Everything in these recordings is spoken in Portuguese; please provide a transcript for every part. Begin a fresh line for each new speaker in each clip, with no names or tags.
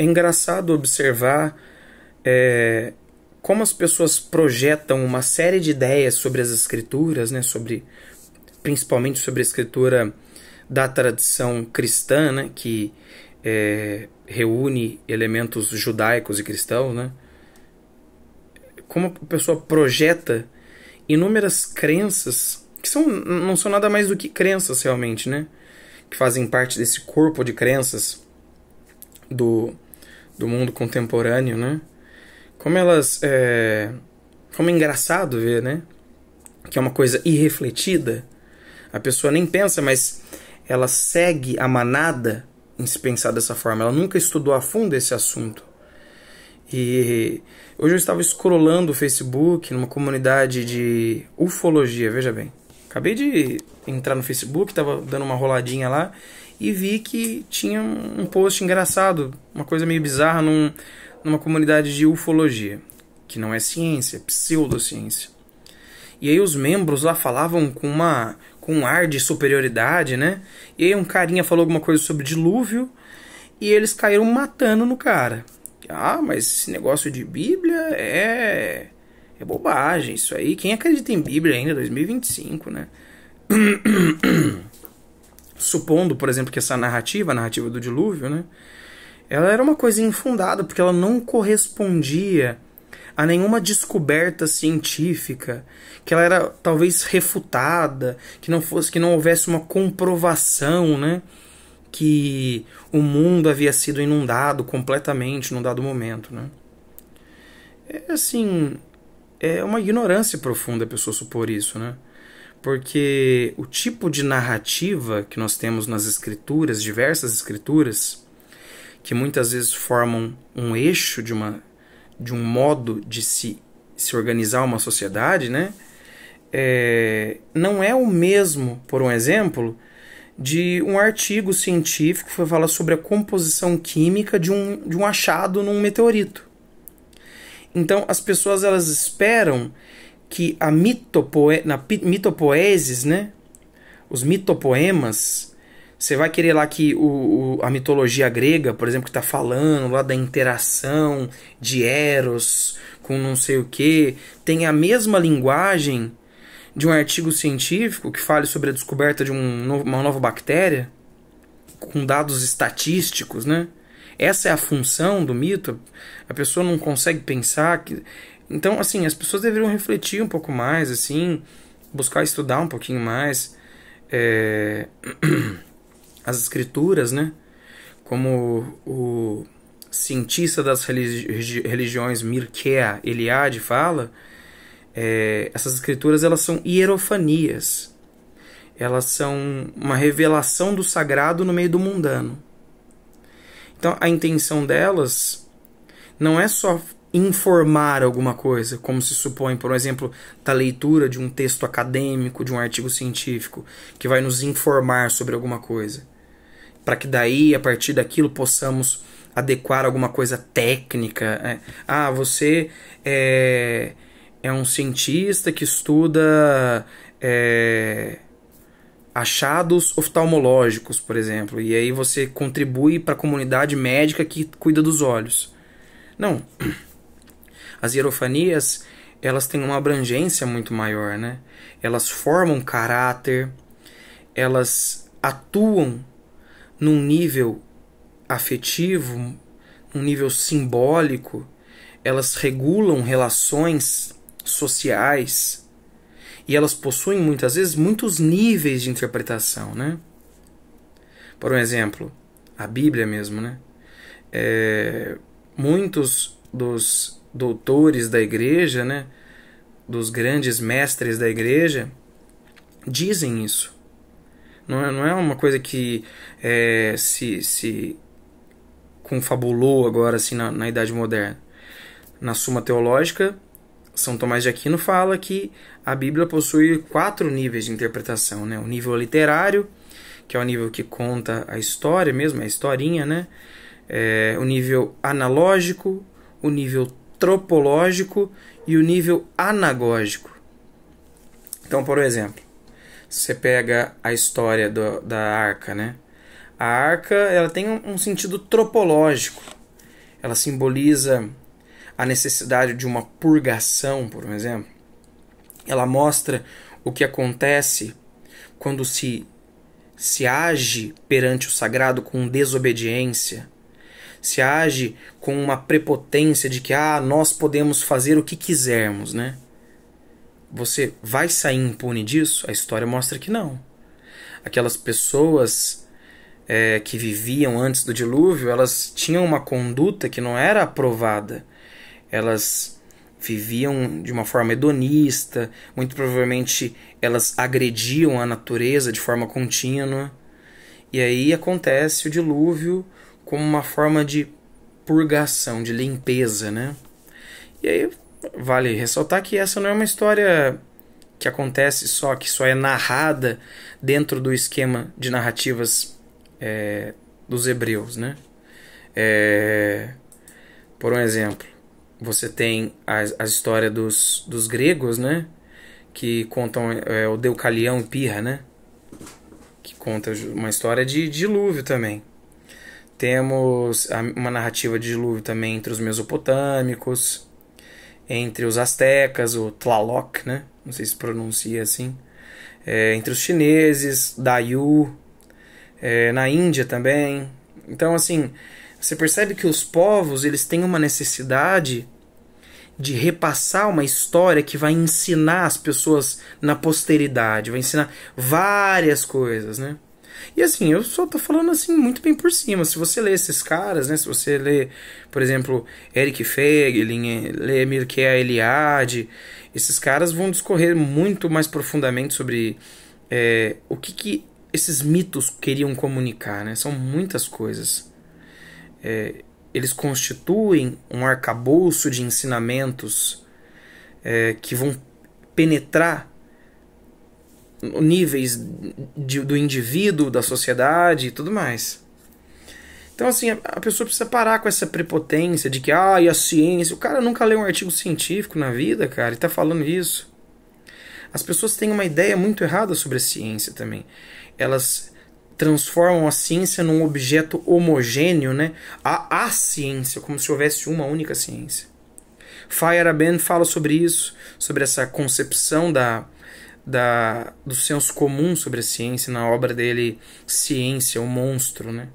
É engraçado observar como as pessoas projetam uma série de ideias sobre as escrituras, né, principalmente sobre a escritura da tradição cristã, né, que reúne elementos judaicos e cristãos, né? Como a pessoa projeta inúmeras crenças que não são nada mais do que crenças realmente, né? Que fazem parte desse corpo de crenças do mundo contemporâneo, né? Como como é engraçado ver, né? Que é uma coisa irrefletida. A pessoa nem pensa, mas ela segue a manada em se pensar dessa forma. Ela nunca estudou a fundo esse assunto. E hoje eu estava scrollando o Facebook numa comunidade de ufologia, veja bem. Acabei de entrar no Facebook, estava dando uma roladinha lá e vi que tinha um post engraçado, uma coisa meio bizarra numa comunidade de ufologia, que não é ciência, é pseudociência. E aí os membros lá falavam com um ar de superioridade, né? E aí um carinha falou alguma coisa sobre dilúvio e eles caíram matando no cara. Ah, mas esse negócio de Bíblia é bobagem. Isso aí, quem acredita em Bíblia ainda em 2025, né? Supondo, por exemplo, que essa narrativa, a narrativa do dilúvio, né? Ela era uma coisa infundada, porque ela não correspondia a nenhuma descoberta científica, que ela era talvez refutada, que não houvesse uma comprovação, né? Que o mundo havia sido inundado completamente num dado momento, né? É uma ignorância profunda a pessoa supor isso, né? Porque o tipo de narrativa que nós temos nas escrituras, diversas escrituras, que muitas vezes formam um eixo de um modo de se organizar uma sociedade, né? Não é o mesmo, por um exemplo, de um artigo científico que fala sobre a composição química de um achado num meteorito. Então as pessoas elas esperam que na mitopoesis, né, os mitopoemas, você vai querer lá que a mitologia grega, por exemplo, que está falando lá da interação de Eros com não sei o que, tem a mesma linguagem de um artigo científico que fale sobre a descoberta de uma nova bactéria, com dados estatísticos, né? Essa é a função do mito. A pessoa não consegue pensar que... Então, assim, as pessoas deveriam refletir um pouco mais, assim, buscar estudar um pouquinho mais as escrituras, né? Como o cientista das religiões Mircea Eliade fala, essas escrituras elas são hierofanias. Elas são uma revelação do sagrado no meio do mundano. Então a intenção delas não é só informar alguma coisa, como se supõe, por exemplo, da leitura de um texto acadêmico, de um artigo científico, que vai nos informar sobre alguma coisa, para que daí, a partir daquilo, possamos adequar alguma coisa técnica. Você é um cientista que estuda achados oftalmológicos, por exemplo, e aí você contribui para a comunidade médica que cuida dos olhos. Não. As hierofanias, elas têm uma abrangência muito maior, né? Elas formam caráter, elas atuam num nível afetivo, num nível simbólico, elas regulam relações sociais e elas possuem muitas vezes muitos níveis de interpretação, né? Por um exemplo, a Bíblia mesmo, né? Muitos dos doutores da igreja, né? Dos grandes mestres da igreja, dizem isso. Não é uma coisa que se confabulou agora assim na Idade Moderna. Na Suma Teológica, São Tomás de Aquino fala que a Bíblia possui 4 níveis de interpretação, né? O nível literário, que é o nível que conta a história mesmo, a historinha, né? O nível analógico, o nível tropológico e o nível anagógico. Então, por exemplo, você pega a história da arca, né? A arca ela tem um sentido tropológico. ela simboliza a necessidade de uma purgação, por exemplo. Ela mostra o que acontece quando se age perante o sagrado com desobediência, se age com uma prepotência de que nós podemos fazer o que quisermos, né? Você vai sair impune disso? A história mostra que não. Aquelas pessoas que viviam antes do dilúvio, elas tinham uma conduta que não era aprovada. Elas viviam de uma forma hedonista, muito provavelmente elas agrediam a natureza de forma contínua. E aí acontece o dilúvio como uma forma de purgação, de limpeza, né? E aí vale ressaltar que essa não é uma história que acontece que só é narrada dentro do esquema de narrativas dos hebreus, né? Por um exemplo, você tem a história dos gregos, né? Que contam o Deucalião e Pirra, né? Que conta uma história de dilúvio também. Temos uma narrativa de dilúvio também entre os mesopotâmicos, entre os astecas, o Tlaloc, né? Não sei se pronuncia assim. Entre os chineses, Dayu, na Índia também. Então, assim, você percebe que os povos eles têm uma necessidade de repassar uma história que vai ensinar as pessoas na posteridade, vai ensinar várias coisas, né? E assim, eu só tô falando assim muito bem por cima. Se você lê esses caras, né? Se você lê, por exemplo, Eric Feiglin, lê Mircea Eliade, esses caras vão discorrer muito mais profundamente sobre o que esses mitos queriam comunicar, né? São muitas coisas. Eles constituem um arcabouço de ensinamentos que vão penetrar níveis do indivíduo, da sociedade e tudo mais. Então, assim, a pessoa precisa parar com essa prepotência de que, e a ciência... O cara nunca leu um artigo científico na vida, cara, e tá falando isso. As pessoas têm uma ideia muito errada sobre a ciência também. Elas transformam a ciência num objeto homogêneo, né? A ciência, como se houvesse uma única ciência. Feyerabend fala sobre isso, sobre essa concepção do senso comum sobre a ciência na obra dele Ciência, o Monstro, né?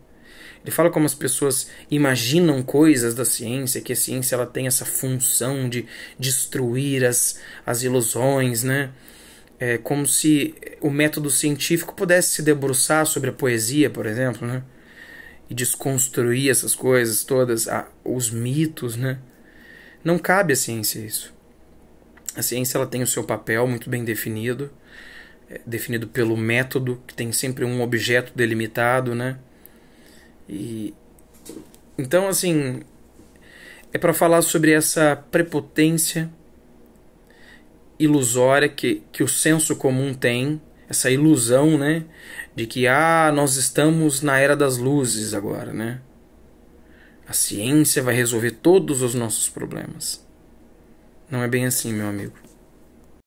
Ele fala como as pessoas imaginam coisas da ciência, que a ciência ela tem essa função de destruir as ilusões, né? É como se o método científico pudesse se debruçar sobre a poesia, por exemplo, né? E desconstruir essas coisas todas, os mitos, né? Não cabe à ciência isso. A ciência ela tem o seu papel muito bem definido, definido pelo método, que tem sempre um objeto delimitado, né? Então, assim, é para falar sobre essa prepotência ilusória que o senso comum tem, essa ilusão, né? De que, nós estamos na era das luzes agora, né? A ciência vai resolver todos os nossos problemas. Não é bem assim, meu amigo.